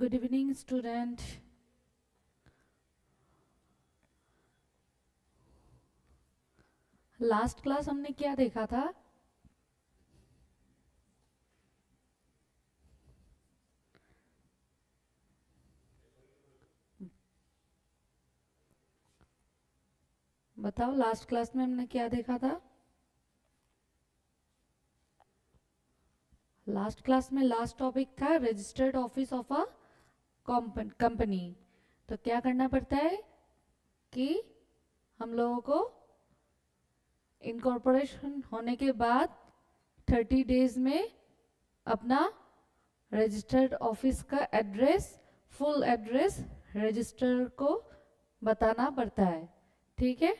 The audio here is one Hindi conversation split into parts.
Good evening student. Last class हमने क्या देखा था? बताओ, लास्ट क्लास में हमने क्या देखा था? लास्ट क्लास में लास्ट टॉपिक था registered office of a company. तो क्या करना पड़ता है कि हम लोगों को इनकॉर्पोरेशन होने के बाद 30 डेज में अपना रजिस्टर्ड ऑफिस का एड्रेस, फुल एड्रेस रजिस्टर को बताना पड़ता है। ठीक है,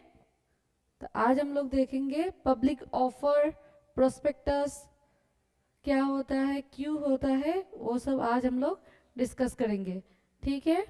तो आज हम लोग देखेंगे पब्लिक ऑफर, प्रोस्पेक्टस क्या होता है, क्यों होता है, वो सब आज हम लोग डिस्कस करेंगे। ठीक है,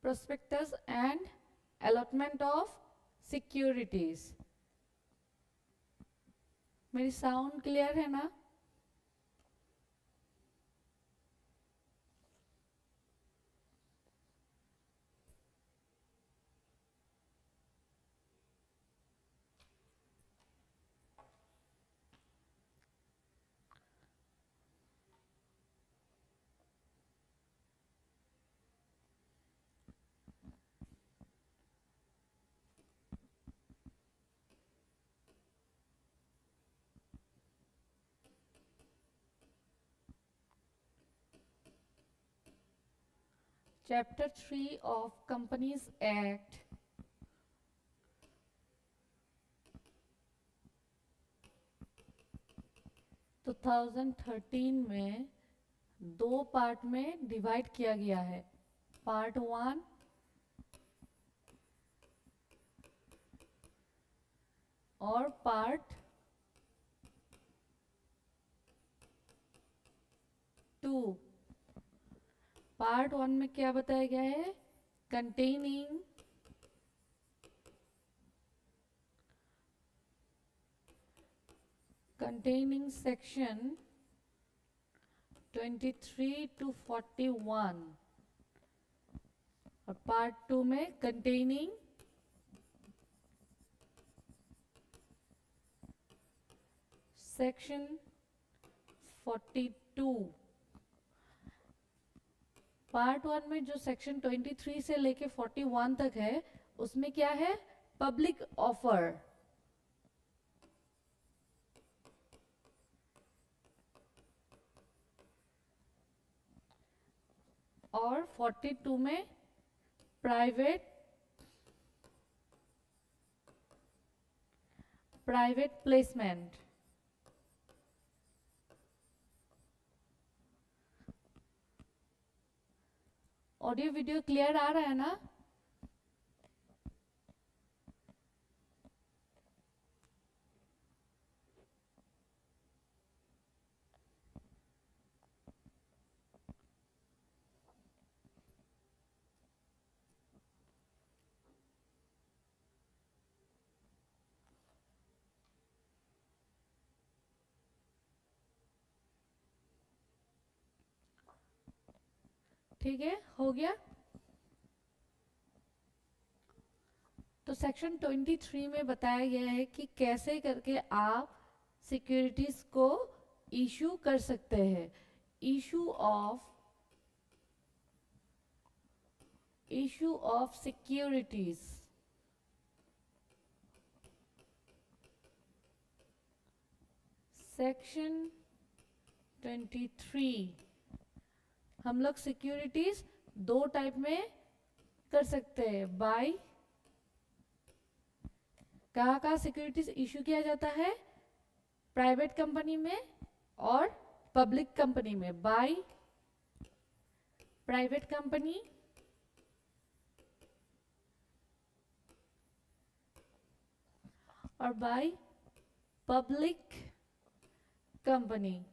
prospectus and allotment of securities. मेरी साउंड क्लियर है ना? चैप्टर 3 ऑफ कंपनीज एक्ट 2013 में दो पार्ट में डिवाइड किया गया है। पार्ट 1 और पार्ट 2। पार्ट 1 में क्या बताया गया है? कंटेनिंग सेक्शन 23 to 41 और पार्ट 2 में कंटेनिंग सेक्शन 42। पार्ट 1 में जो सेक्शन 23 से लेके 41 तक है, उसमें क्या है? Public offer. और 42 में private placement. Audio video clear आ रहा है ना? ठीक है, हो गया। तो सेक्शन 23 में बताया गया है कि कैसे करके आप सिक्योरिटीज को इशू कर सकते हैं। Issue of securities. सेक्शन 23 हम लोग सिक्योरिटीज दो टाइप में कर सकते हैं। बाय कहाँ कहाँ सिक्योरिटीज इशू किया जाता है? प्राइवेट कंपनी में और पब्लिक कंपनी में। बाय प्राइवेट कंपनी और by public company.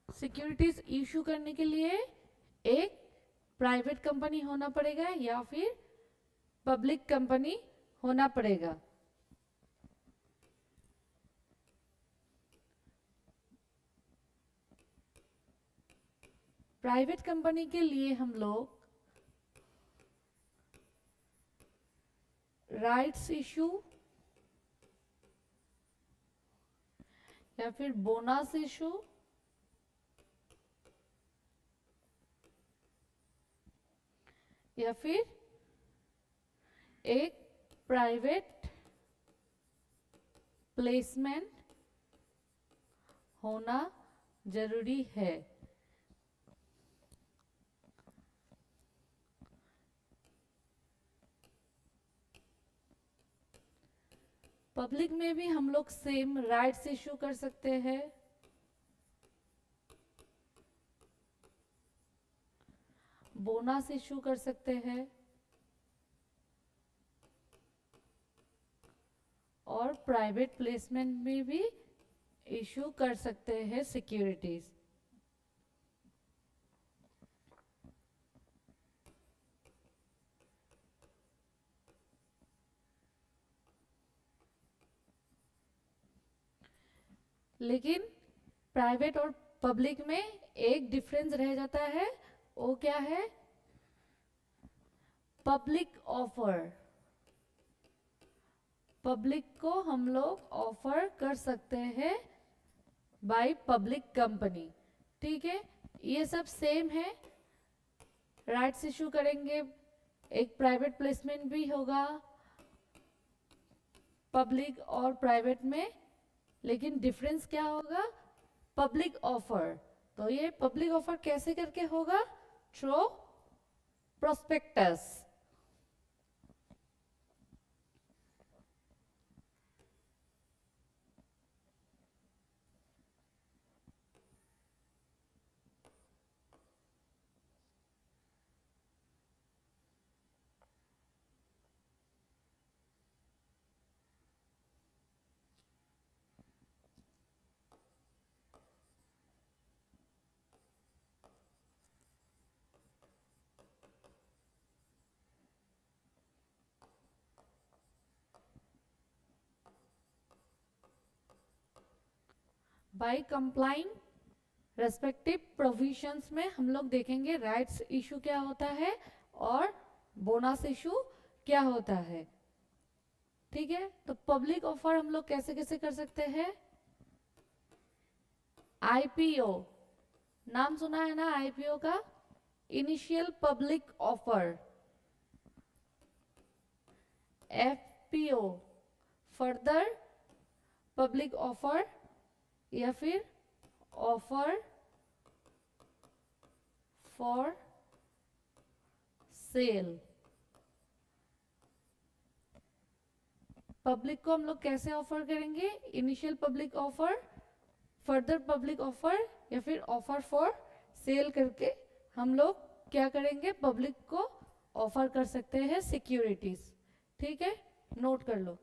Securities issue करने के लिए एक प्राइवेट कंपनी होना पड़ेगा या फिर पब्लिक कंपनी होना पड़ेगा। प्राइवेट कंपनी के लिए हम लोग राइट्स इशू या फिर बोनस इशू या फिर एक प्राइवेट प्लेसमेंट होना जरूरी है। पब्लिक में भी हम लोग सेम राइट्स इशू कर सकते हैं। बोनस इशू कर सकते हैं और प्राइवेट प्लेसमेंट में भी इशू कर सकते हैं सिक्योरिटीज। लेकिन प्राइवेट और पब्लिक में एक डिफरेंस रह जाता है, वो क्या है? Public offer. पब्लिक को हम लोग ऑफर कर सकते हैं बाय पब्लिक कंपनी। ठीक है, ये सब सेम है। राइट्स इशू करेंगे, एक प्राइवेट प्लेसमेंट भी होगा पब्लिक और प्राइवेट में, लेकिन डिफरेंस क्या होगा? Public offer. तो ये पब्लिक ऑफर कैसे करके होगा? Through prospectus. By complying respective provisions में हम लोग देखेंगे राइट्स इशू क्या होता है और बोनस इशू क्या होता है। ठीक है, तो पब्लिक ऑफर हम लोग कैसे कैसे कर सकते हैं? आईपीओ, नाम सुना है ना आईपीओ का? Initial public offer. FPO further public offer या फिर ऑफर फॉर सेल। पब्लिक को हम लोग कैसे ऑफर करेंगे? Initial public offer, further public offer या फिर ऑफर फॉर सेल करके हम लोग क्या करेंगे? पब्लिक को ऑफर कर सकते हैं सिक्योरिटीज। ठीक है, नोट कर लो।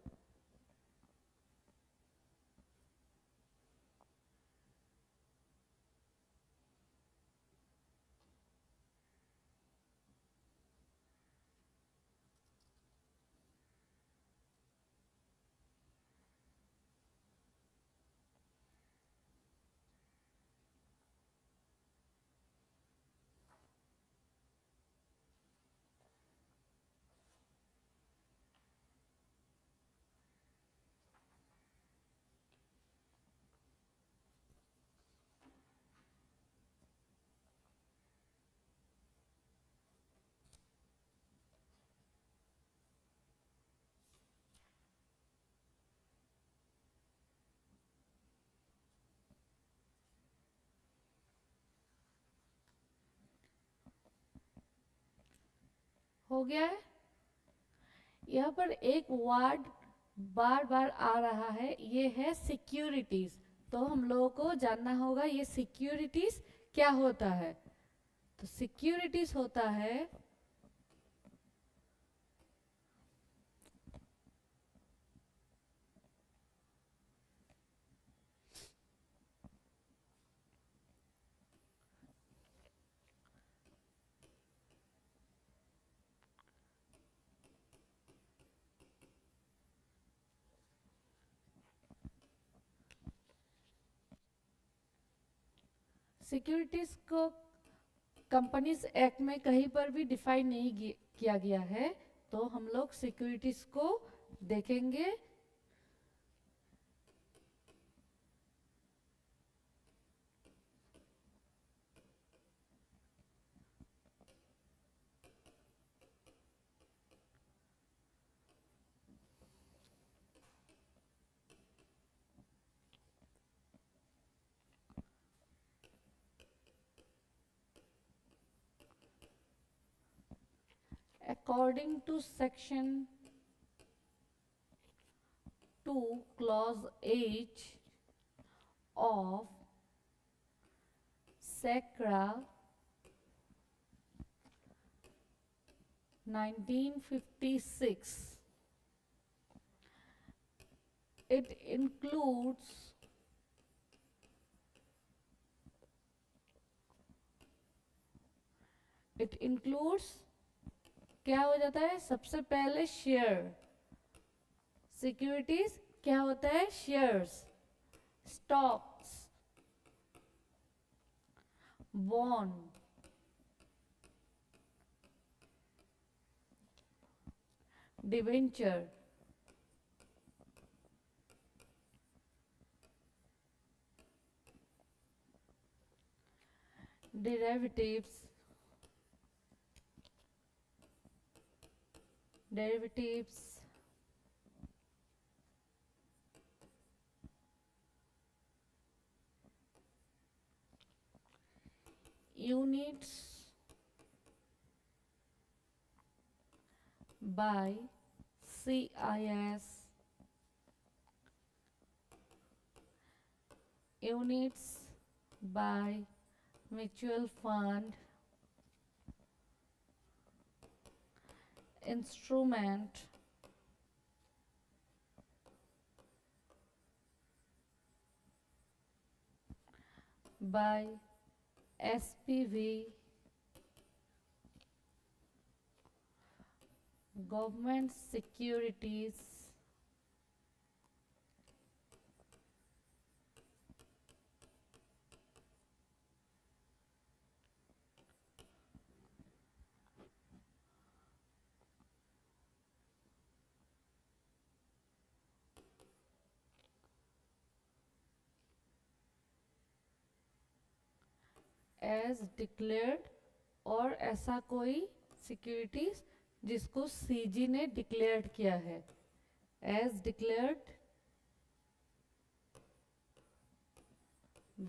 हो गया है। यहाँ पर एक वर्ड बार बार आ रहा है, ये है सिक्योरिटीज। तो हम लोगों को जानना होगा ये सिक्योरिटीज क्या होता है। तो सिक्योरिटीज होता है सिक्योरिटीज को कंपनीज एक्ट में कहीं पर भी डिफाइन नहीं किया गया है। तो हम लोग सिक्योरिटीज को देखेंगे। According to section 2 clause H of SECRA 1956, it includes क्या हो जाता है, सबसे पहले शेयर। सिक्योरिटीज क्या होता है, shares, stocks, bond, debenture, derivatives, units by CIS, units by mutual fund, instrument by SPV, government securities, as declared, और ऐसा कोई सिक्योरिटीज जिसको सीजी ने डिक्लेयर किया है, as declared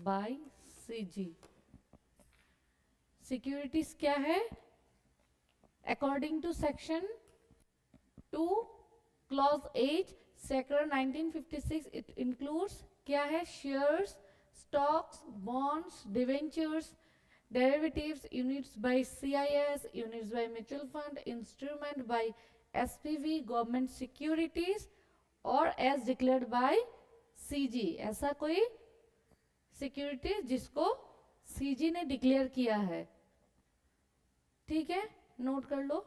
by CG. Securities क्या है, according to section 2 clause H sector 1956, it includes क्या है, shares, stocks, bonds, debentures, derivatives, units by CIS, units by mutual fund, instrument by SPV, government securities और as declared by CG। ऐसा कोई सिक्योरिटी जिसको सीजी ने डिक्लेयर किया है। ठीक है, नोट कर लो।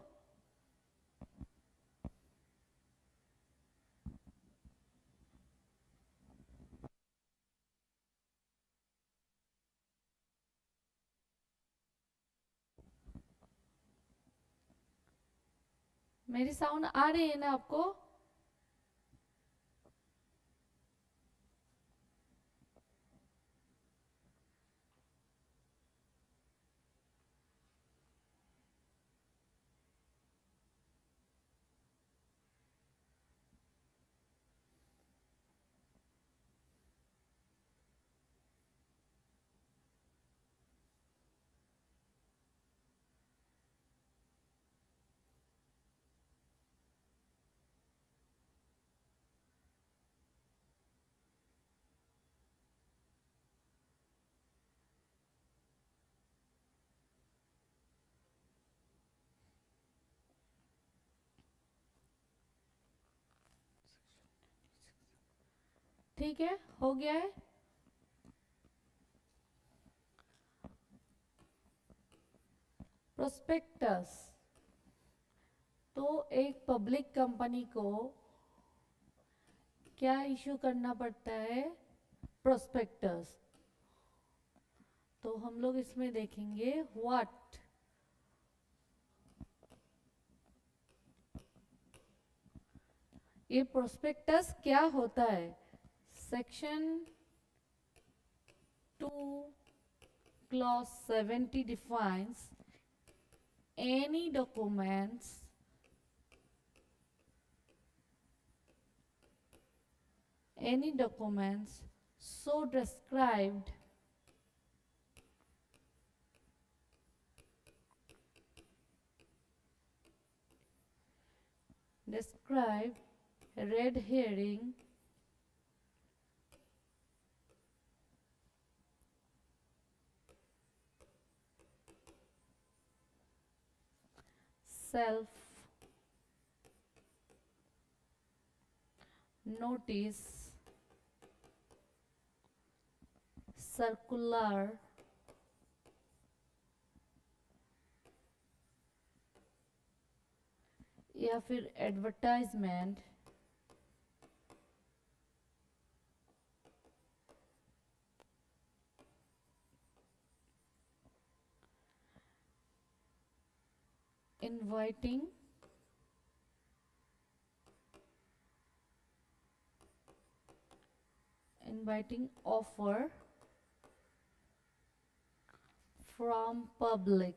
मेरी साउंड आ रही है ना आपको? ठीक है, हो गया है। प्रोस्पेक्टस, तो एक पब्लिक कंपनी को क्या इशू करना पड़ता है? प्रोस्पेक्टस। तो हम लोग इसमें देखेंगे व्हाट, ये प्रोस्पेक्टस क्या होता है। Section 2 clause 70 defines any documents so describe red herring, self notice, circular, या फिर advertisement, inviting offer from public.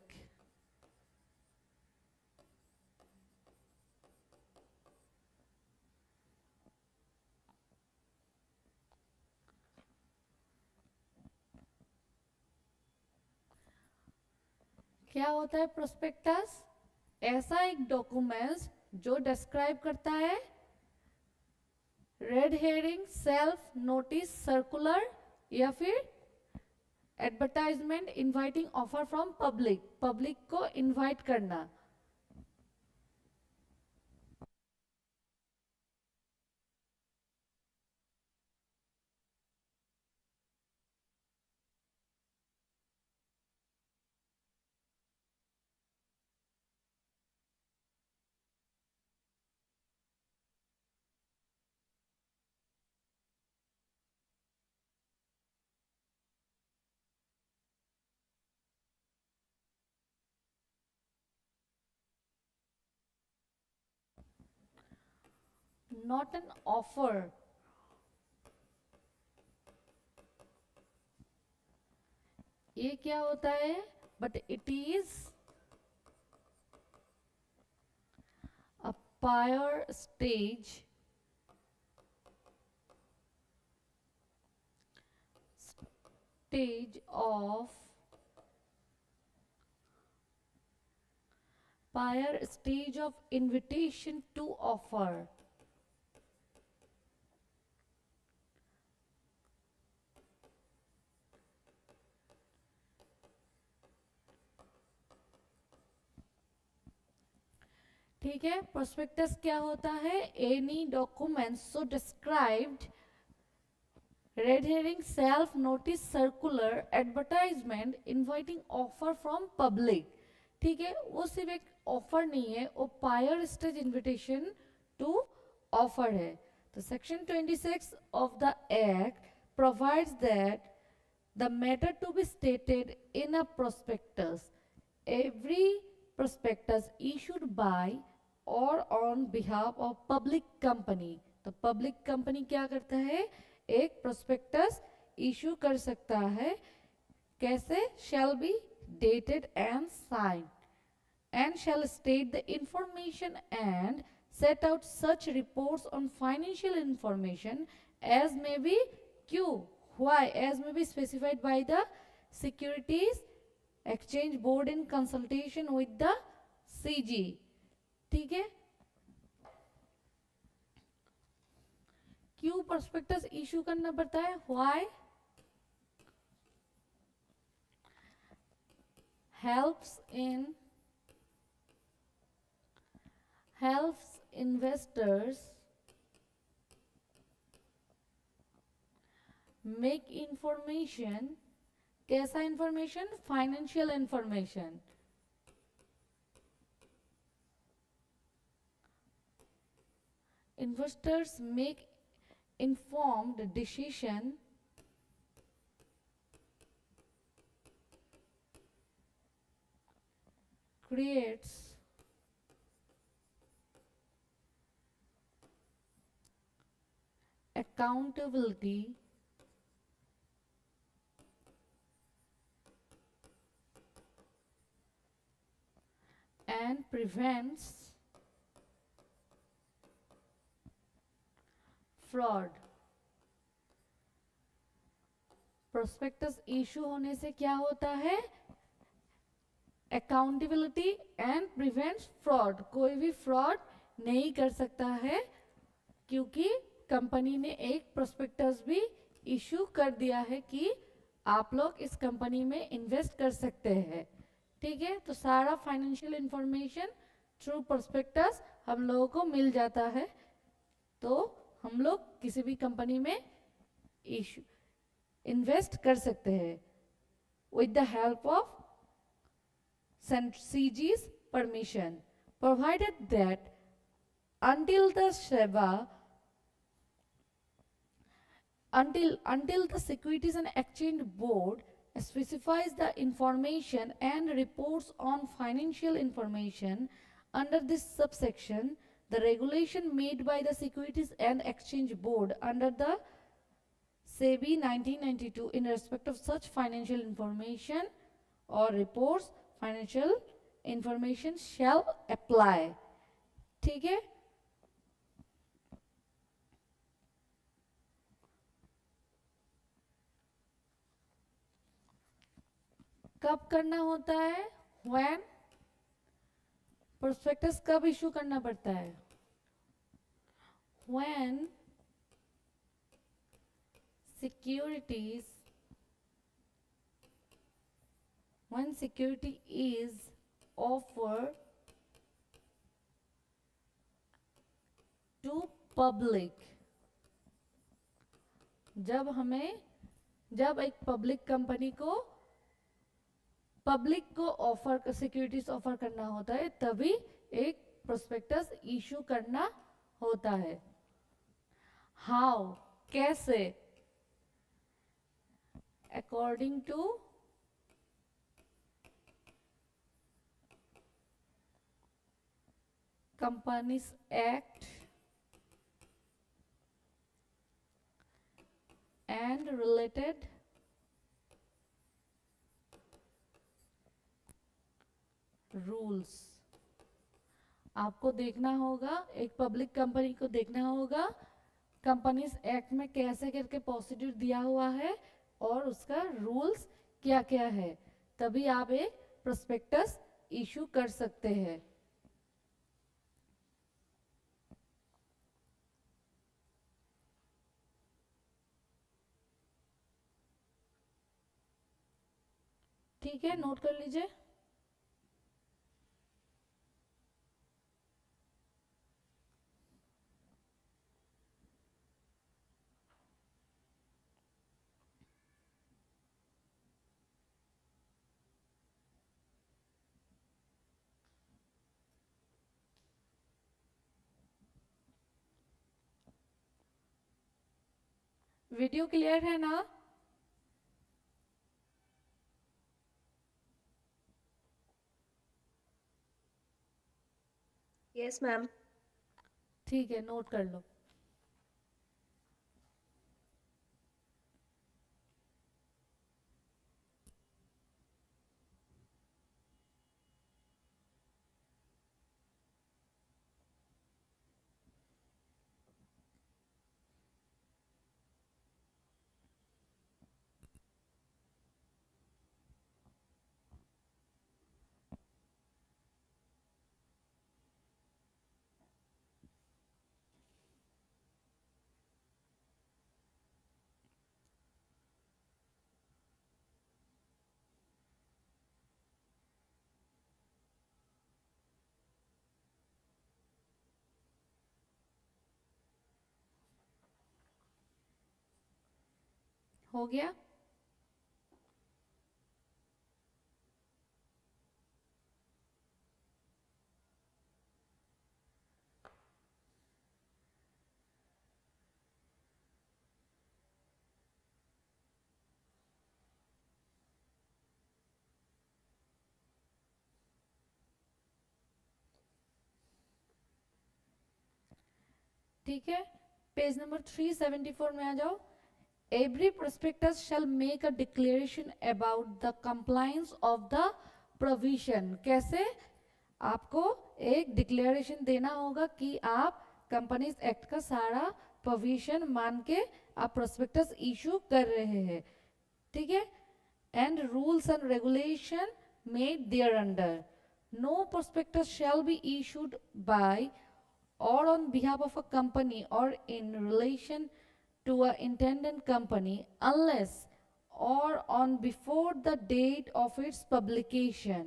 क्या होता है प्रोस्पेक्टस? ऐसा एक डॉक्यूमेंट्स जो डिस्क्राइब करता है red herring, self notice, circular या फिर advertisement inviting offer from public, public को इनवाइट करना। नॉट एन ऑफर, ये क्या होता है? But it is a prior stage of invitation to offer. ठीक है, प्रोस्पेक्टस क्या होता है? Any document so described, red herring, self notice, circular, advertisement inviting offer from public. ठीक है, वो सिर्फ एक ऑफर नहीं है, वो prior stage invitation to offer है। तो section 26 of the act provides that the matter to be stated in a prospectus, every prospectus issued by or on behalf of public company, तो public company क्या करता है? एक prospectus issue कर सकता है। कैसे? shall be dated and signed and shall state the information and set out such reports on financial information as may be Q. Why? As may be specified by the Securities Exchange Board in consultation with the CG. ठीक है, क्यों प्रोस्पेक्टस इशू करना पड़ता है? Why? helps investors make information, कैसा information? Financial information. Investors make informed decision creates accountability and prevents fraud। Prospectus issue होने से क्या होता है? Accountability and prevents fraud. कोई भी फ्रॉड नहीं कर सकता है क्योंकि कंपनी ने एक प्रोस्पेक्टस भी इशू कर दिया है कि आप लोग इस कंपनी में इन्वेस्ट कर सकते हैं। ठीक है, तो सारा फाइनेंशियल इंफॉर्मेशन थ्रू प्रोस्पेक्टस हम लोगों को मिल जाता है, तो हम लोग किसी भी कंपनी में इशू इन्वेस्ट कर सकते हैं with the help of CG's permission, provided that until the SEBA, until the Securities and Exchange Board specifies the information and reports on financial information under this subsection, the regulation made by the Securities and Exchange Board under the SEBI 1992 in respect of such financial information or reports, financial information shall apply। ठीक है, कब करना होता है? When प्रोस्पेक्टस कब इशू करना पड़ता है? When securities, when security is offered to public, जब एक पब्लिक कंपनी को पब्लिक को ऑफर सिक्योरिटीज ऑफर करना होता है तभी एक प्रोस्पेक्टस इशू करना होता है। हाउ, कैसे? According to companies act and related rules. आपको देखना होगा, एक पब्लिक कंपनी को देखना होगा कंपनीज एक्ट में कैसे करके प्रोसीड्यूर दिया हुआ है और उसका रूल्स क्या क्या है, तभी आप एक प्रोस्पेक्टस इशू कर सकते हैं। ठीक है, नोट कर लीजिए। वीडियो क्लियर है ना? Yes ma'am. ठीक है, नोट कर लो। हो गया? ठीक है, पेज नंबर 374 में आ जाओ। Every prospectus shall make a declaration about the compliance of the provision। कैसे? आपको एक डिक्लेरेशन देना होगा कि आप कंपनीज एक्ट का सारा प्रोविजन मान के आप प्रोस्पेक्टस इशू कर रहे हैं। ठीक है, and rules and regulation made thereunder. No prospectus shall be issued by or on behalf of a company or in relation to a intended company unless or on before the date of its publication।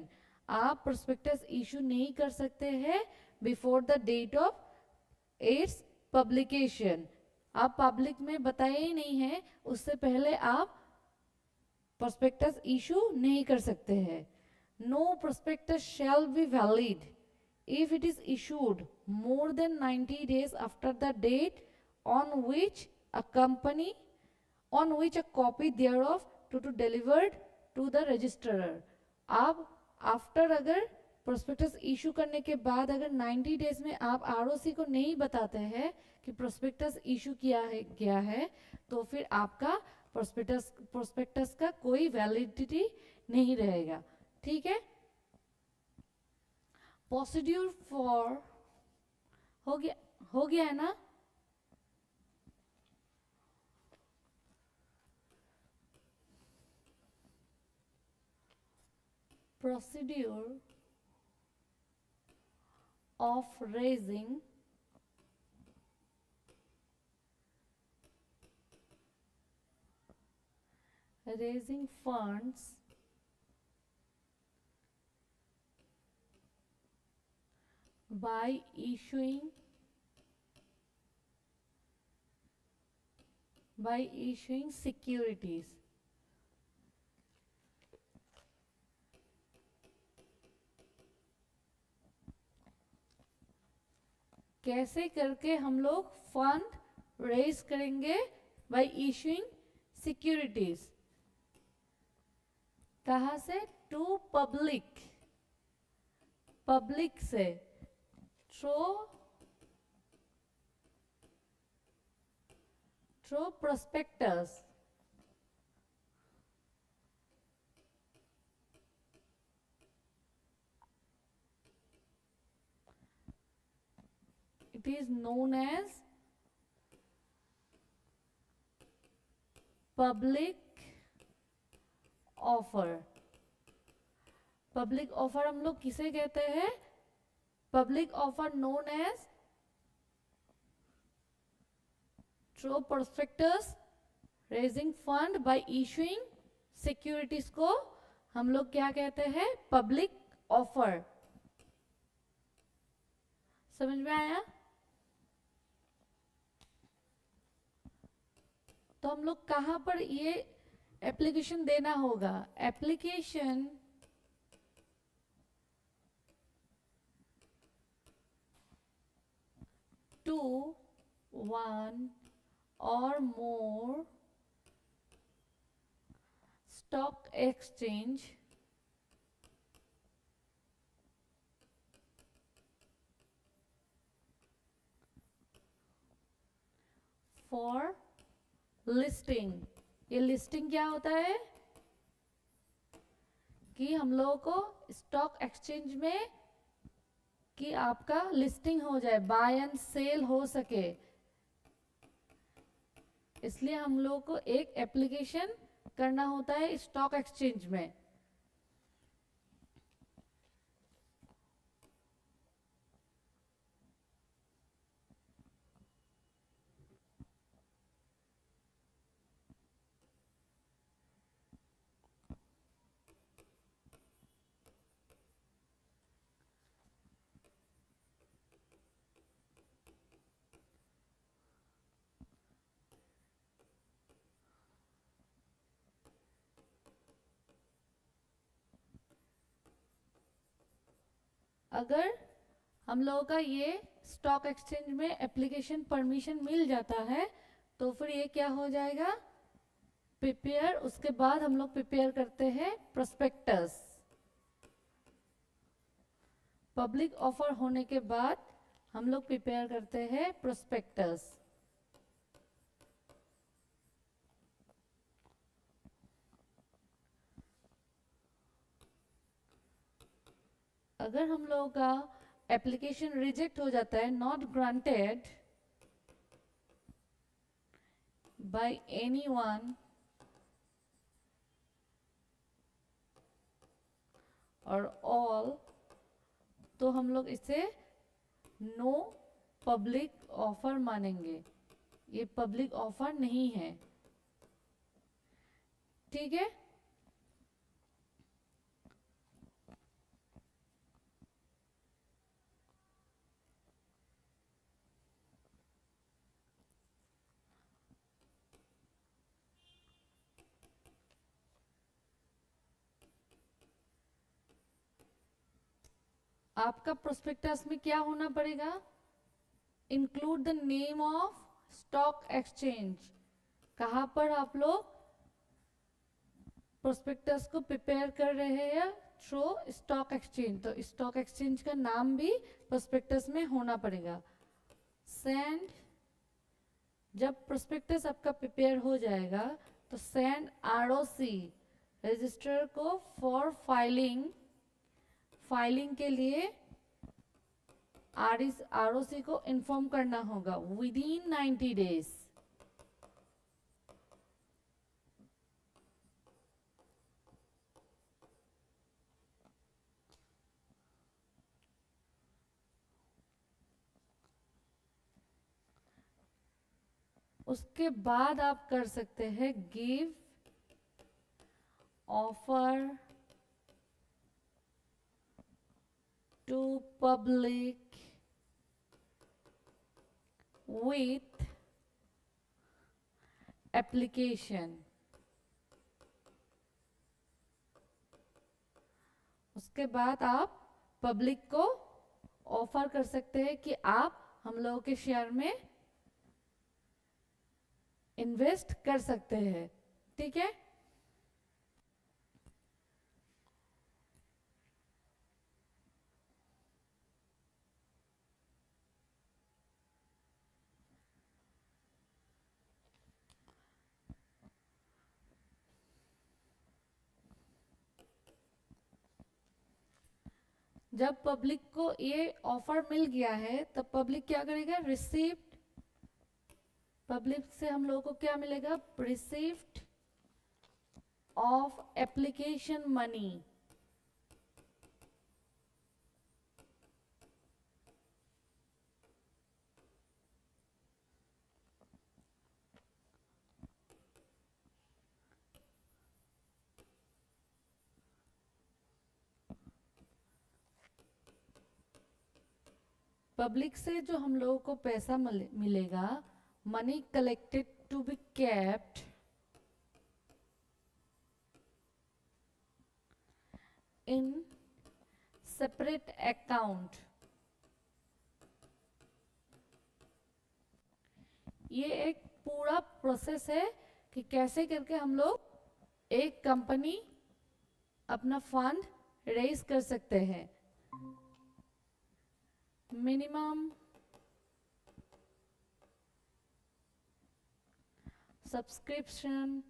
आप prospectus issue नहीं कर सकते हैं before the date of its publication। आप पब्लिक में बताया ही नहीं है, उससे पहले आप prospectus issue नहीं कर सकते हैं। No prospectus shall be valid if it is issued more than 90 days after the date on which a copy thereof to delivered to the registrar। अब आफ्टर अगर प्रोस्पेक्टस इशू करने के बाद अगर 90 डेज में आप आरओसी को नहीं बताते हैं कि प्रोस्पेक्टस इशू किया है तो फिर आपका प्रोस्पेक्टस का कोई वैलिडिटी नहीं रहेगा। ठीक है, प्रोसीड्यूर फॉर हो गया है ना? Procedure of raising funds by issuing securities। कैसे करके हम लोग फंड रेज करेंगे? By issuing securities. कहां से? टू पब्लिक से through prospectus. It is known as public offer. Public offer हम लोग किसे कहते हैं? Public offer known as through prospectus raising fund by issuing securities को हम लोग क्या कहते हैं? Public offer. समझ में आया? तो हम लोग कहां पर ये एप्लीकेशन देना होगा? एप्लीकेशन टू वन और मोर स्टॉक एक्सचेंज फॉर लिस्टिंग। ये लिस्टिंग क्या होता है? कि हम लोगों को स्टॉक एक्सचेंज में कि आपका लिस्टिंग हो जाए, बाय एंड सेल हो सके, इसलिए हम लोगों को एक एप्लीकेशन करना होता है स्टॉक एक्सचेंज में। अगर हम लोगों का ये स्टॉक एक्सचेंज में एप्लीकेशन परमिशन मिल जाता है तो फिर ये क्या हो जाएगा, प्रिपेयर। उसके बाद हम लोग प्रिपेयर करते हैं प्रोस्पेक्टस। पब्लिक ऑफर होने के बाद हम लोग प्रिपेयर करते हैं प्रोस्पेक्टस। अगर हम लोगों का एप्लीकेशन रिजेक्ट हो जाता है, नॉट ग्रांटेड बाय एनीवन और ऑल, तो हम लोग इसे नो पब्लिक ऑफर मानेंगे। ये पब्लिक ऑफर नहीं है, ठीक है। आपका प्रोस्पेक्टस में क्या होना पड़ेगा, include the name of stock exchange. कहाँ पर आप लोग प्रोस्पेक्टस को प्रिपेयर कर रहे हैं, थ्रू स्टॉक एक्सचेंज, तो स्टॉक एक्सचेंज का नाम भी प्रोस्पेक्टस में होना पड़ेगा। सेंड, जब प्रोस्पेक्टस आपका प्रिपेयर हो जाएगा तो सेंड आरओसी रजिस्टर को फॉर फाइलिंग, फाइलिंग के लिए आरओसी को इन्फॉर्म करना होगा विद इन 90 डेज। उसके बाद आप कर सकते हैं give offer to public with application. उसके बाद आप पब्लिक को ऑफर कर सकते हैं कि आप हम लोगों के शेयर में इन्वेस्ट कर सकते हैं, ठीक है। जब पब्लिक को ये ऑफर मिल गया है तब पब्लिक क्या करेगा, रिसीव्ड, पब्लिक से हम लोगों को क्या मिलेगा, रिसीव्ड ऑफ एप्लीकेशन मनी। पब्लिक से जो हम लोगों को पैसा मिलेगा, money collected to be kept in separate account. ये एक पूरा प्रोसेस है कि कैसे करके हम लोग एक कंपनी अपना फंड रेज कर सकते हैं। Minimum subscription,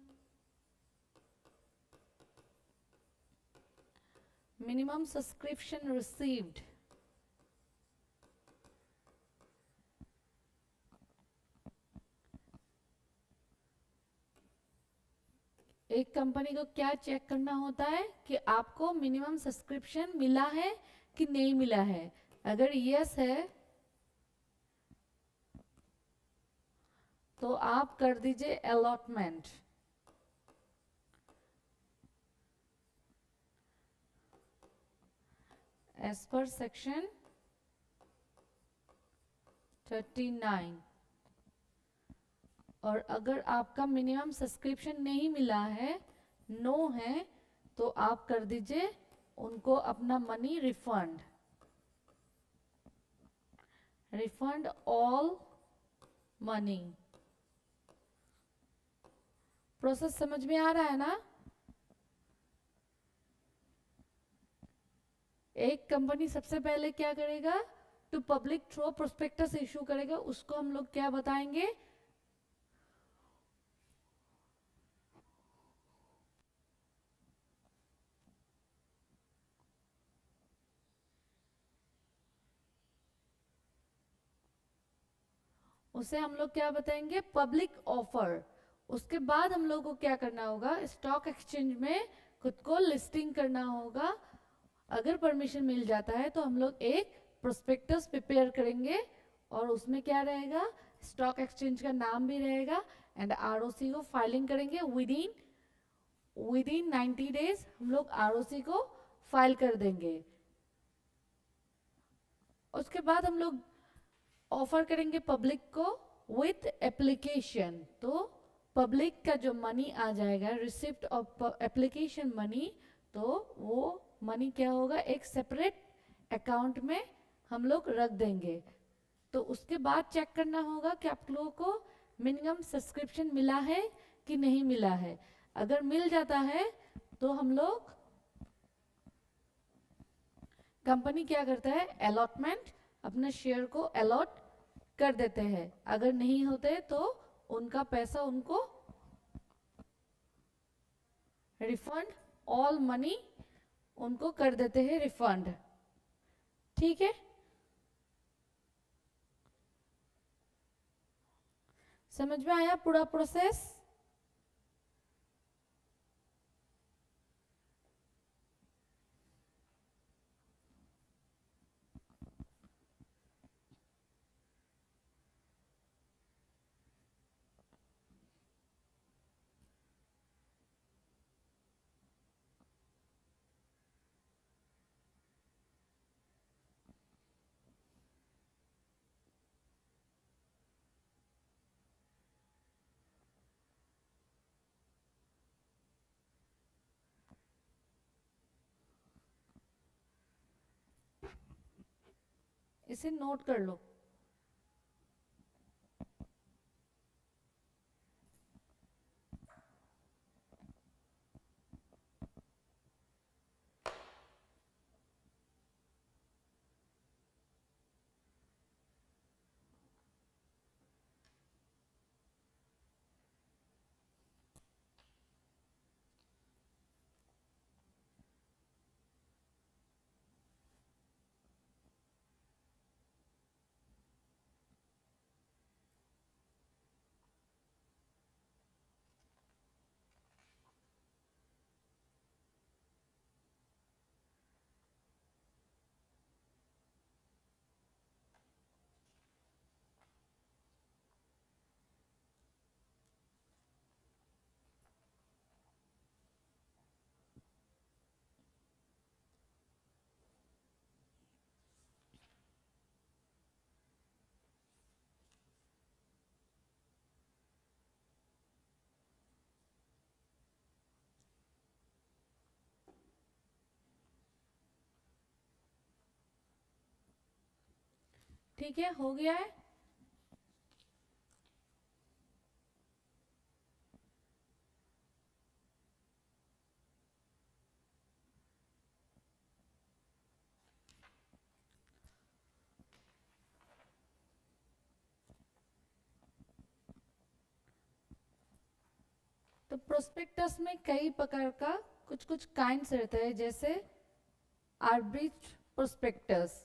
minimum subscription received, एक कंपनी को क्या चेक करना होता है कि आपको मिनिमम सब्सक्रिप्शन मिला है कि नहीं मिला है। अगर यस है तो आप कर दीजिए अलॉटमेंट। As per section 39। और अगर आपका मिनिमम सब्सक्रिप्शन नहीं मिला है, नो है, तो आप कर दीजिए उनको अपना money refund. refund all money। Process समझ में आ रहा है ना? एक कंपनी सबसे पहले क्या करेगा, to public through prospectus issue करेगा, उसको हम लोग क्या बताएंगे, उसे हम लोग क्या बताएंगे, पब्लिक ऑफर। उसके बाद हम लोग को क्या करना होगा, स्टॉक एक्सचेंज में खुद को लिस्टिंग करना होगा। अगर परमिशन मिल जाता है तो हम लोग एक प्रोस्पेक्टस प्रिपेयर करेंगे और उसमें क्या रहेगा, स्टॉक एक्सचेंज का नाम भी रहेगा एंड आरओसी को फाइलिंग करेंगे। विदिन 90 डेज हम लोग आरओसी को फाइल कर देंगे। उसके बाद हम लोग ऑफर करेंगे पब्लिक को विथ एप्लीकेशन। तो पब्लिक का जो मनी आ जाएगा, रिसिप्ट ऑफ एप्लीकेशन मनी, तो वो मनी क्या होगा, एक सेपरेट अकाउंट में हम लोग रख देंगे। तो उसके बाद चेक करना होगा कि आप लोगों को मिनिमम सब्सक्रिप्शन मिला है कि नहीं मिला है। अगर मिल जाता है तो हम लोग, कंपनी क्या करता है, अलॉटमेंट, अपने शेयर को अलॉट कर देते हैं। अगर नहीं होते तो उनका पैसा उनको रिफंड, ऑल मनी उनको कर देते हैं रिफंड। ठीक है, समझ में आया पूरा प्रोसेस? इसे नोट कर लो। ठीक है, हो गया है। तो प्रोस्पेक्टस में कई प्रकार का कुछ कुछ काइंड्स रहते हैं, जैसे आर्बिट प्रोस्पेक्टस,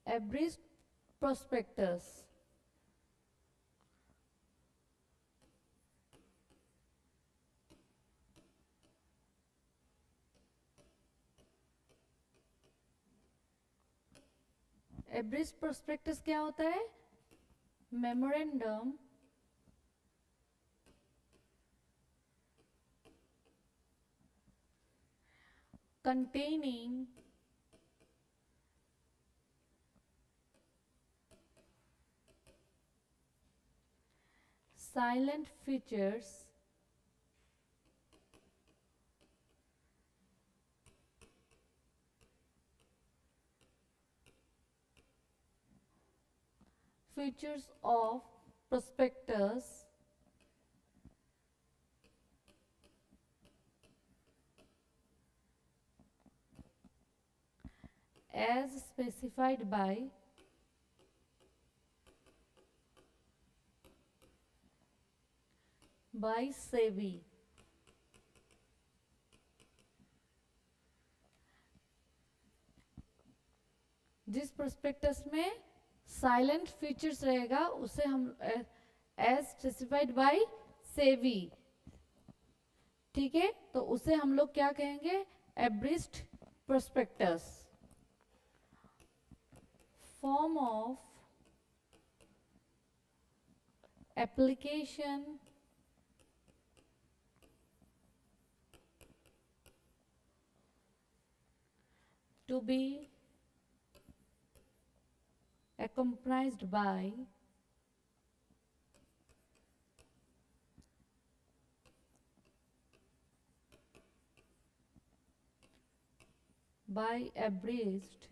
एब्रिज प्रोस्पेक्टस, एब्रिज प्रोस्पेक्टस क्या होता है, memorandum containing silent features features of prospectus as specified by SEBI. जिस प्रोस्पेक्टस में साइलेंट फीचर्स रहेगा उसे हम एज स्पेसिफाइड बाय सेबी, ठीक है, तो उसे हम लोग क्या कहेंगे, abridged prospectus. Form of application to be accompanied by abridged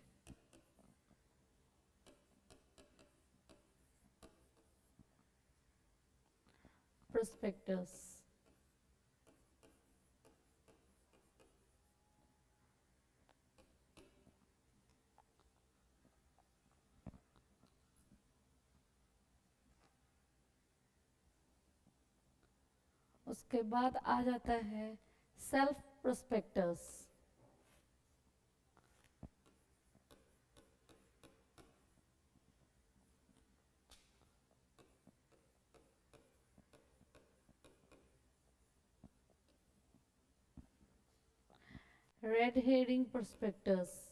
prospectus. उसके बाद आ जाता है self prospectus. Red herring prospectus.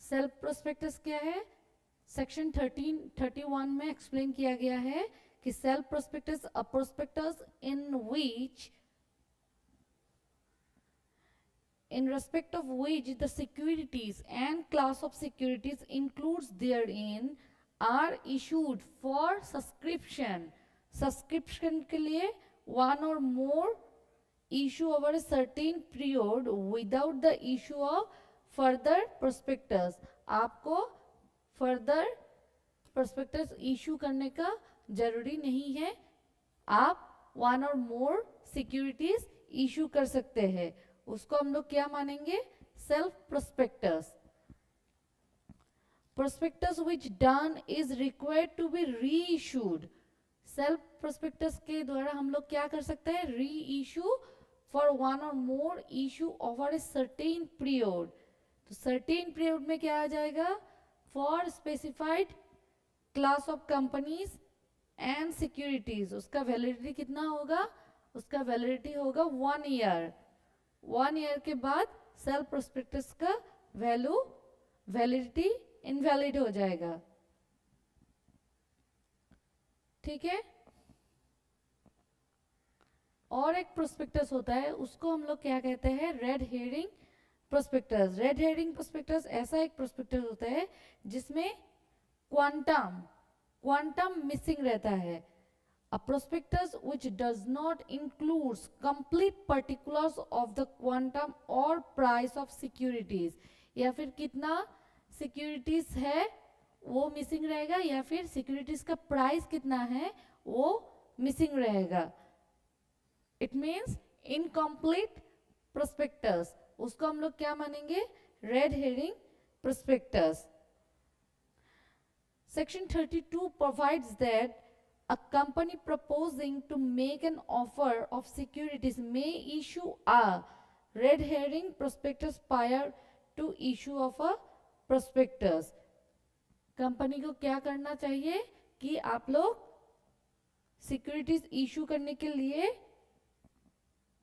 Self prospectus क्या है, सेक्शन 31 में एक्सप्लेन किया गया है कि self prospectus a prospectus in respect of which the securities and class of securities includes therein are issued for subscription. Subscription के लिए one or more issue over a certain period without the issue of further prospectus. आपको further prospectus issue करने का जरूरी नहीं है, आप one or more securities issue कर सकते हैं, उसको हम लोग क्या मानेंगे, self prospectus. Prospectus which done is required to be reissued. Self prospectus के द्वारा हम लोग क्या कर सकते हैं, री इशू फॉर वन और more issue over a certain period. तो सर्टेन पीरियड में क्या आ जाएगा, for specified class of companies and securities. उसका वैलिडिटी कितना होगा, उसका वैलिडिटी होगा 1 ईयर. 1 ईयर के बाद सेल्फ प्रोस्पेक्टस का वैलिडिटी इनवैलिड हो जाएगा, ठीक है. और एक प्रोस्पेक्टस होता है, उसको हम लोग क्या कहते हैं, red herring prospectus. Red herring prospectus ऐसा एक प्रोस्पेक्टस होता है जिसमें क्वांटम मिसिंग रहता है. A prospectus which does not include complete particulars of the quantum or price of securities, या फिर कितना सिक्योरिटीज है वो मिसिंग रहेगा, या फिर सिक्योरिटीज का प्राइस कितना है वो मिसिंग रहेगा. It means incomplete prospectus. उसको हम लोग क्या मानेंगे, red herring prospectus. Section 32 provides that a company proposing to make an offer of securities may issue a red herring prospectus prior to issue of a prospectus. Company को क्या करना चाहिए कि आप लोग सिक्योरिटीज इशू करने के लिए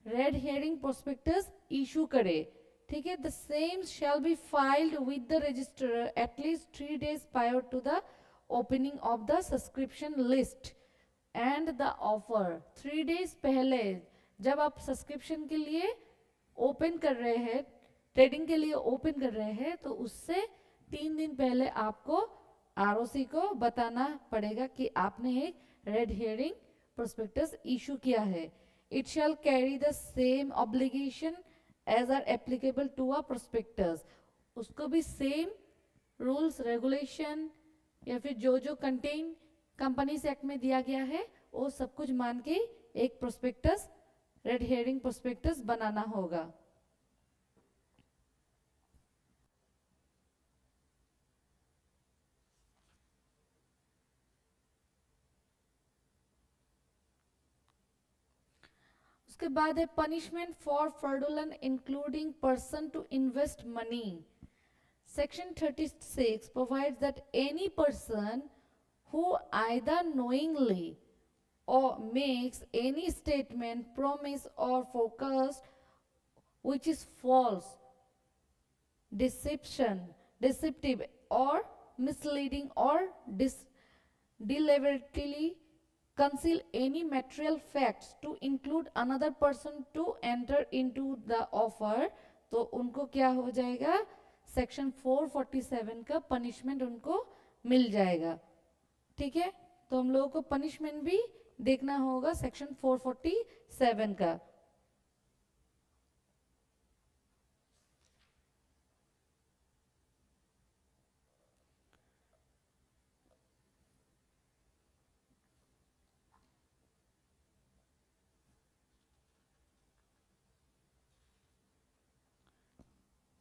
रेड हेरिंग प्रोस्पेक्टस इशू करे, ठीक है. The same shall be filed with the registrar at least 3 days prior to the opening of the subscription list and the offer. 3 days पहले जब आप सब्सक्रिप्शन के लिए ओपन कर रहे हैं, ट्रेडिंग के लिए ओपन कर रहे हैं, तो उससे 3 दिन पहले आपको आरओसी को बताना पड़ेगा कि आपने एक रेड हेयरिंग प्रोस्पेक्टस इशू किया है. It shall carry the same obligation as are applicable to a prospectus. उसको भी सेम रूल्स रेगुलेशन या फिर जो जो कंटेन कंपनीज एक्ट में दिया गया है वो सब कुछ मान के एक प्रोस्पेक्टस रेड हेयरिंग प्रोस्पेक्टस बनाना होगा. उसके बाद है punishment for fraudulent including person to invest money. Section 36 provides that any person who either knowingly or makes any statement, promise or forecast which is false, deceptive or misleading or deliberately conceal any material facts to include another person to enter into the offer, तो उनको क्या हो जाएगा, सेक्शन 447 का पनिशमेंट उनको मिल जाएगा. ठीक है, तो हम लोगों को पनिशमेंट भी देखना होगा सेक्शन 447 का.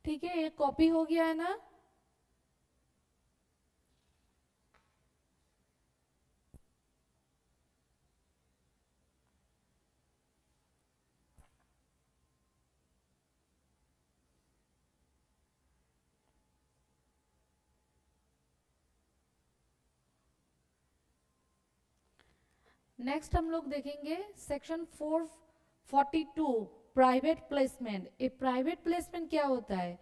ठीक है, ये कॉपी हो गया है ना. नेक्स्ट हम लोग देखेंगे section 442 private placement. A private placement क्या होता है?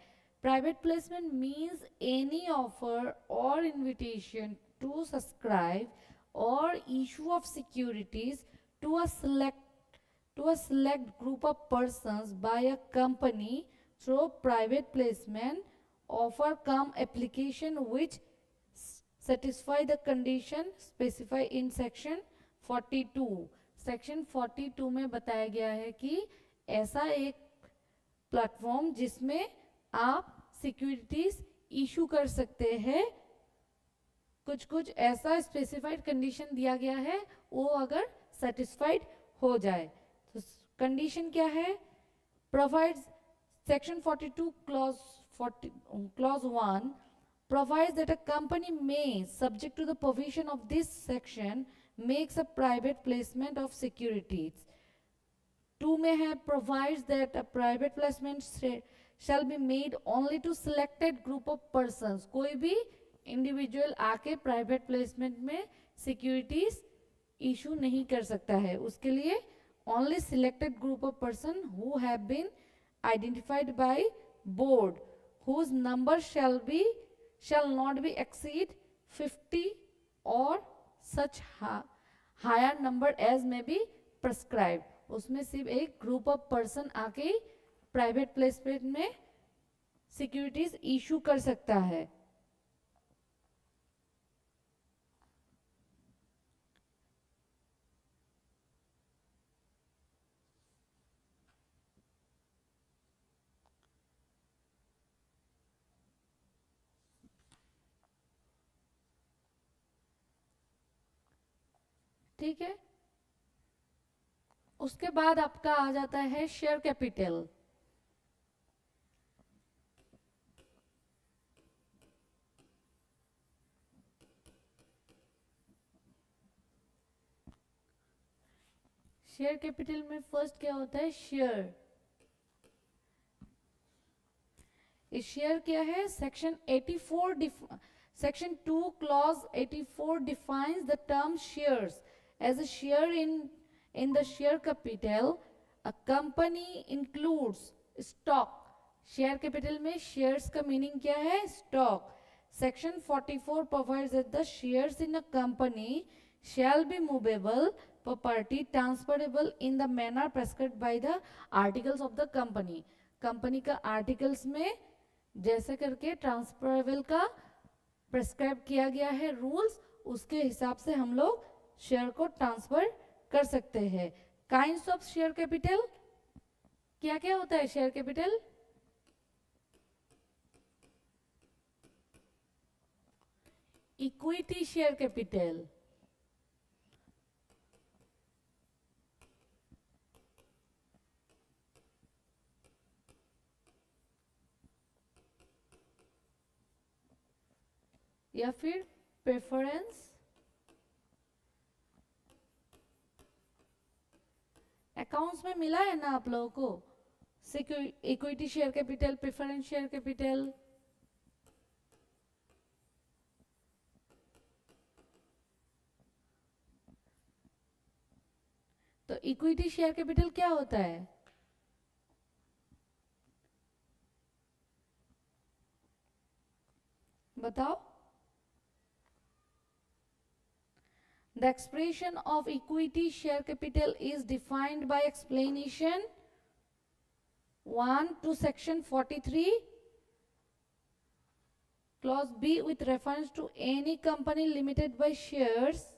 Private placement means any offer और इनविटेशन टू सब्सक्राइब और issue of securities to a select group of persons by a company through private placement offer cum application which satisfy the condition specified in section 42. Section 42 में बताया गया है कि ऐसा एक प्लेटफॉर्म जिसमें आप सिक्योरिटीज इशू कर सकते हैं, कुछ कुछ ऐसा स्पेसिफाइड कंडीशन दिया गया है, वो अगर सेटिस्फाइड हो जाए. तो कंडीशन क्या है? Provides section 42 clause 1 provides that a company may, subject to the provision of this section, makes a private placement of securities. 2 में है provides that a private placement shall be made only to selected group of persons. कोई भी इंडिविजुअल आके प्राइवेट प्लेसमेंट में सिक्योरिटीज इशू नहीं कर सकता है. उसके लिए only selected group of person who have been identified by board whose number shall not be exceed 50 or such higher number as may be prescribed. उसमें सिर्फ एक ग्रुप ऑफ पर्सन आके प्राइवेट प्लेसमेंट में सिक्योरिटीज इशू कर सकता है. ठीक है, उसके बाद आपका आ जाता है शेयर कैपिटल. शेयर कैपिटल में फर्स्ट क्या होता है? शेयर. इस शेयर क्या है? Section 84 section 2 clause 84 defines the term shares as a share in the share capital. A company includes stock. Share capital में शेयर्स का मीनिंग क्या है? Stock. Section 44 provides that the shares in a company shall be movable property transferable in the manner prescribed by the articles of the company. Company का आर्टिकल्स में जैसे करके ट्रांसफरेबल का प्रेस्क्राइब किया गया है रूल्स, उसके हिसाब से हम लोग शेयर को ट्रांसफर कर सकते हैं। काइंड्स ऑफ शेयर कैपिटल, क्या क्या होता है share capital? Equity share capital, या फिर प्रेफरेंस। अकाउंट्स में मिला है ना आप लोगों को, equity share capital, preference share capital. तो इक्विटी शेयर कैपिटल क्या होता है? बताओ। The expression of equity share capital is defined by explanation 1 to section 43, clause B, with reference to any company limited by shares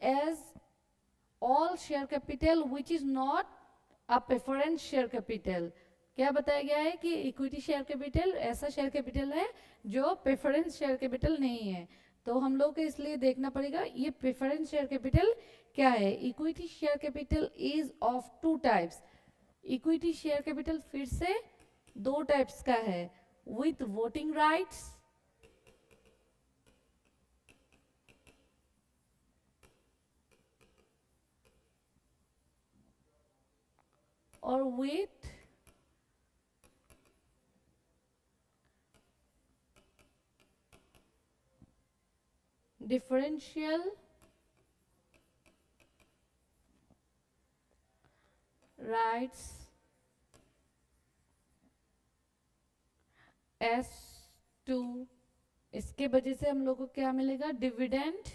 as all share capital which is not a preference share capital। क्या बताया गया है कि इक्विटी शेयर कैपिटल ऐसा शेयर कैपिटल है जो प्रेफरेंस शेयर कैपिटल नहीं है। तो हम लोग को इसलिए देखना पड़ेगा ये प्रेफरेंस शेयर कैपिटल क्या है। Equity share capital is of two types. Equity share capital फिर से दो टाइप्स का है, विथ वोटिंग राइट्स और with differential rights as to, इसके वजह से हम लोग को क्या मिलेगा, डिविडेंड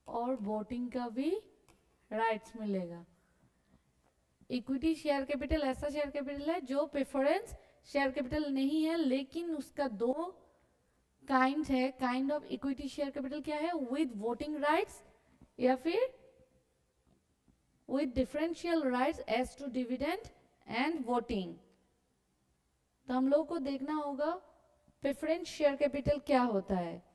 और वोटिंग का भी राइट्स मिलेगा। इक्विटी शेयर कैपिटल ऐसा शेयर कैपिटल है जो प्रेफरेंस शेयर कैपिटल नहीं है, लेकिन उसका दो काइंड है। Kind of equity share capital क्या है, विद वोटिंग राइट्स या फिर with differential rights as to dividend and voting. तो हम लोग को देखना होगा प्रेफरेंस शेयर कैपिटल क्या होता है।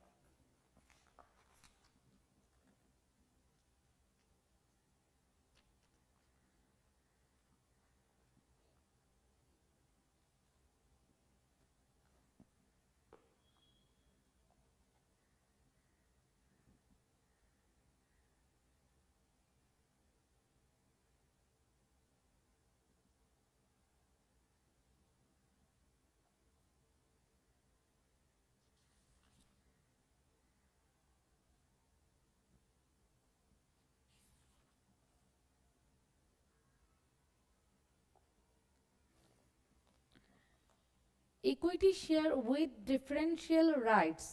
Equity share with differential rights,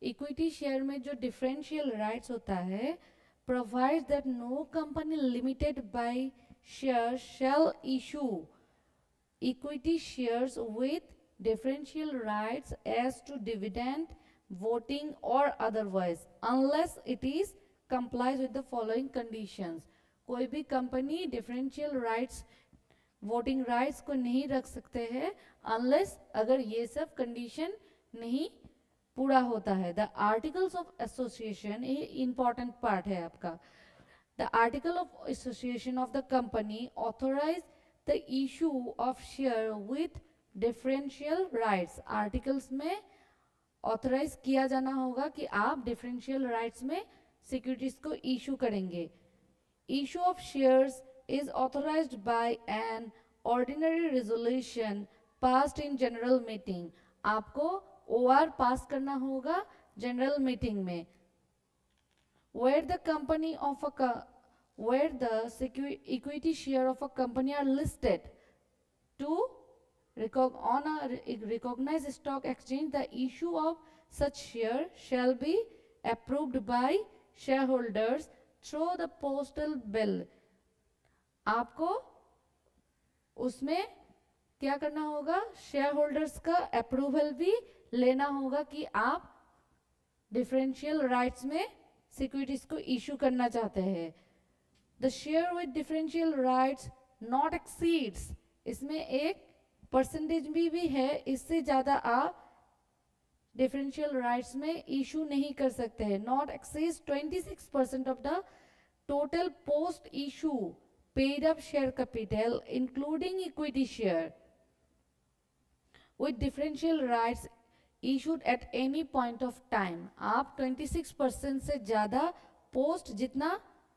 equity share में जो डिफरेंशियल राइट्स होता है, provides that no company limited by share shall issue equity shares with differential rights as to dividend, voting or otherwise unless it is complies with the following conditions। कोई भी company differential rights, voting rights को नहीं रख सकते हैं अनलेस अगर ये सब कंडीशन नहीं पूरा होता है। द आर्टिकल्स ऑफ एसोसिएशन, ये इंपॉर्टेंट पार्ट है आपका। The article of association of the company authorise the issue of share with differential rights। Articles में ऑथराइज किया जाना होगा कि आप डिफरेंशियल राइट्स में सिक्योरिटीज को इशू करेंगे। Issue of shares is authorised by an ordinary resolution passed in general meeting. आपको ओआर पास करना होगा जनरल मीटिंग में। Where the company of a where the equity share of a company are listed to on a recognized stock exchange, the issue of such share shall be approved by shareholders through the postal bill. आपको उसमें क्या करना होगा, शेयर होल्डर्स का अप्रूवल भी लेना होगा कि आप डिफरेंशियल राइट्स में सिक्योरिटीज को इशू करना चाहते हैं. The share with differential rights not exceeds, इसमें एक परसेंटेज भी है, इससे ज़्यादा आप डिफरेंशियल राइट्स में इशू नहीं कर सकते हैं. Not exceeds 26% of the total post issue paid up share capital including equity share with differential rights issued at any point of time. आप 26% से ज़्यादा पोस्ट जितना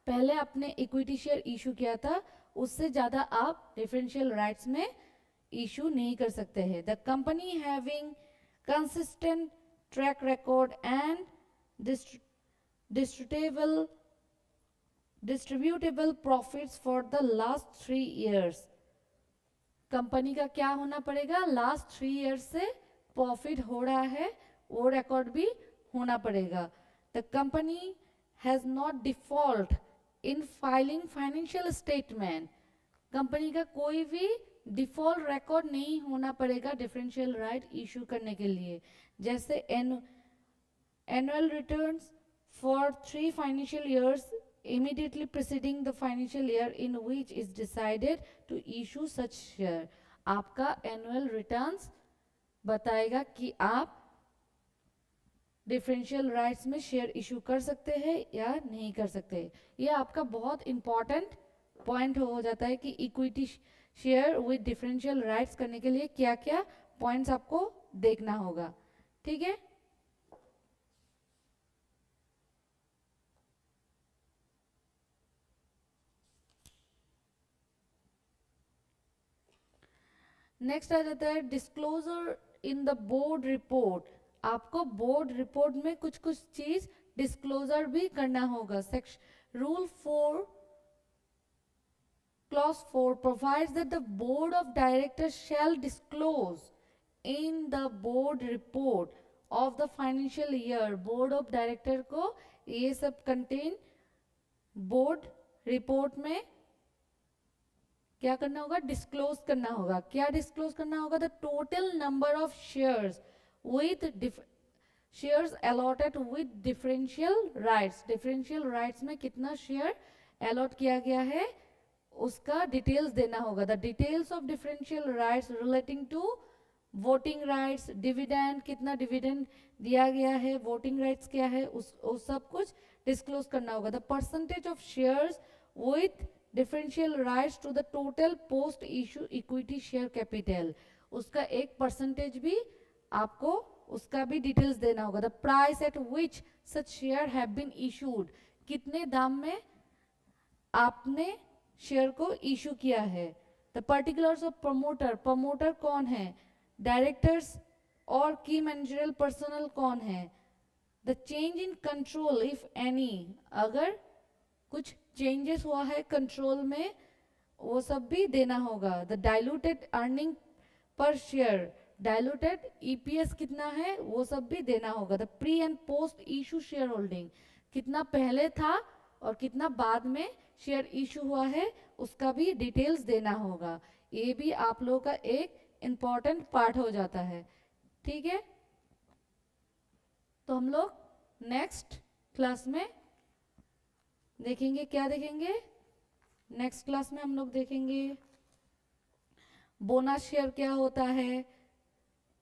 पहले आपने इक्विटी शेयर इशू किया था उससे ज़्यादा आप डिफरेंशियल राइट्स में इशू नहीं कर सकते हैं. The company having consistent track record and distributable profits for the last 3 years. Company का क्या होना पड़ेगा, लास्ट 3 ईयर्स से प्रॉफिट हो रहा है वो रिकॉर्ड भी होना पड़ेगा. The company has not default in filing financial statement, company का कोई भी डिफॉल्ट रिकॉर्ड नहीं होना पड़ेगा डिफरेंशियल राइट इशू करने के लिए. जैसे annual returns for 3 financial years immediately preceding the financial year in which is decided to issue such share. आपका annual returns बताएगा कि आप डिफरेंशियल राइट्स में शेयर इशू कर सकते हैं या नहीं कर सकते. ये आपका बहुत इंपॉर्टेंट पॉइंट हो जाता है कि equity share with differential rights करने के लिए क्या क्या पॉइंट्स आपको देखना होगा. ठीक है. नेक्स्ट आ जाता है disclosure in the board report. आपको बोर्ड रिपोर्ट में कुछ कुछ चीज डिस्क्लोजर भी करना होगा. Section rule 4 clause 4 provides that the board of directors shall disclose in the board report of the financial year. board of director को ये सब कंटेन बोर्ड रिपोर्ट में क्या करना होगा, डिस्क्लोज करना होगा. क्या डिस्क्लोज करना होगा, the total number of shares with shares allotted with differential rights. Differential rights में कितना शेयर अलॉट किया गया है उसका डिटेल्स देना होगा. The details of differential rights relating to voting rights, dividend कितना डिविडेंड दिया गया है, वोटिंग राइट्स क्या है, उस सब कुछ डिस्क्लोज करना होगा. The percentage of shares with differential rights to the total post issue equity share capital, उसका एक परसेंटेज भी आपको उसका भी डिटेल्स देना होगा. The price at which such share have been issued, कितने दाम में आपने शेयर को इशू किया है. The particulars of promoter, promoter कौन है, डायरेक्टर्स और की मैनेजरियल पर्सनल कौन है. The change in control if any, अगर कुछ चेंजेस हुआ है कंट्रोल में वो सब भी देना होगा. The diluted earning per share, diluted EPS कितना है वो सब भी देना होगा. The pre and post issue share holding, कितना पहले था और कितना बाद में शेयर इशू हुआ है उसका भी डिटेल्स देना होगा. ये भी आप लोगों का एक इम्पॉर्टेंट पार्ट हो जाता है. ठीक है. तो हम लोग नेक्स्ट क्लास में देखेंगे, क्या देखेंगे नेक्स्ट क्लास में हम लोग देखेंगे बोनस शेयर क्या होता है,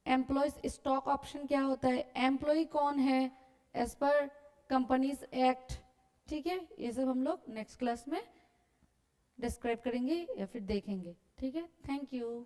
एम्प्लॉयज स्टॉक ऑप्शन क्या होता है, एम्प्लॉय कौन है एज पर कंपनीज एक्ट. ठीक है. ये सब हम लोग नेक्स्ट क्लास में डिस्क्राइब करेंगे या फिर देखेंगे. ठीक है. Thank you.